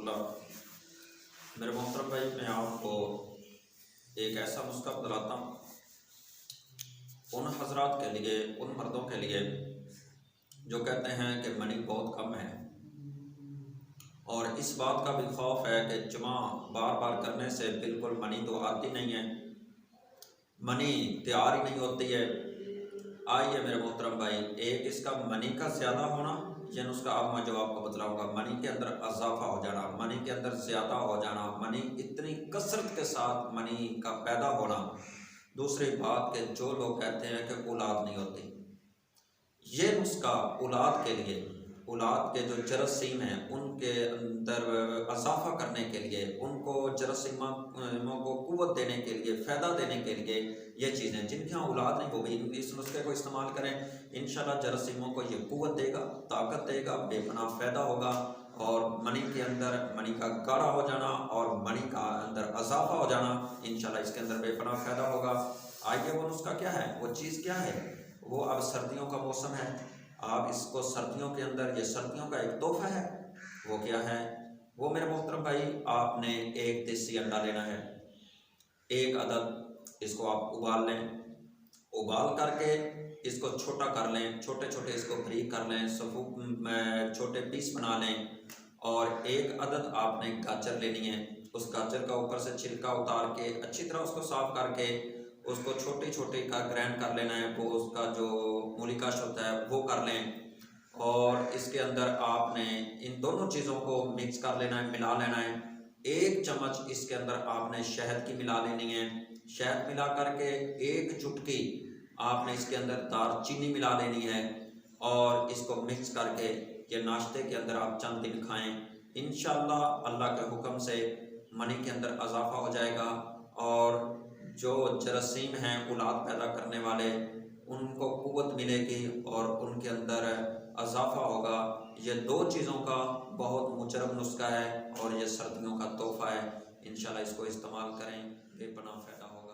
रहमतुल्लाह। मेरे मोहतरम भाई, मैं आपको एक ऐसा नुस्खा बतलाता हूँ उन हजरात के लिए, उन मर्दों के लिए जो कहते हैं कि मनी बहुत कम है और इस बात का भी खौफ है कि जमा बार बार करने से बिल्कुल मनी तो आती नहीं है, मनी तैयार ही नहीं होती है। आइए मेरे मोहतरम भाई, एक इसका मनी का ज़्यादा होना, ये नुस्खा अब मैं जो आपको बतलाऊंगा, मनी के अंदर इजाफा हो जाना, मनी के अंदर ज़्यादा हो जाना, मनी इतनी कसरत के साथ मनी का पैदा होना। दूसरी बात के जो लोग कहते हैं कि औलाद नहीं होती, ये नुस्खा औलाद के लिए, औलाद के जो जरासीम हैं उनके अंदर इजाफा करने के लिए, उनको जरासीमों को कुव्वत देने के लिए, फ़ायदा देने के लिए, ये चीज़ें जिनके यहाँ औलाद नहीं, वो भी इस नुस्खे को इस्तेमाल करें। इंशाल्लाह जरासीमों को ये कुव्वत देगा, ताकत देगा, बेपनाह फ़ायदा होगा और मनी के अंदर मनी का गाढ़ा हो जाना और मनी का अंदर इजाफा हो जाना, इंशाल्लाह इसके अंदर बेपनाह फ़ायदा होगा। आइए वो नुस्खा क्या है, वो चीज़ क्या है। वो अब सर्दियों का मौसम है, आप इसको सर्दियों के अंदर, ये सर्दियों का एक तोहफा है। वो क्या है, वो मेरे मोहतरम भाई, आपने एक देसी अंडा लेना है, एक अदद इसको आप उबाल लें, उबाल करके इसको छोटा कर लें, छोटे छोटे इसको बारीक कर लें, छोटे पीस बना लें। और एक अदद आपने गाजर लेनी है, उस गाजर का ऊपर से छिलका उतार के अच्छी तरह उसको साफ करके उसको छोटे छोटे का ग्राइंड कर लेना है, वो उसका जो मूलिकाश होता है वो कर लें। और इसके अंदर आपने इन दोनों चीज़ों को मिक्स कर लेना है, मिला लेना है। एक चम्मच इसके अंदर आपने शहद की मिला लेनी है, शहद मिला करके एक चुटकी आपने इसके अंदर दालचीनी मिला लेनी है और इसको मिक्स करके ये नाश्ते के अंदर आप चंद दिन खाएं। इंशाल्लाह अल्लाह के हुक्म से मनी के अंदर इजाफा हो जाएगा और जो जरासीम हैं औलाद पैदा करने वाले, उनको कुव्वत मिलेगी और उनके अंदर इजाफा होगा। ये दो चीज़ों का बहुत मुजरब नुस्खा है और ये सर्दियों का तोहफा है। इंशाल्लाह इसको इस्तेमाल करें, बेपनाह फ़ायदा होगा।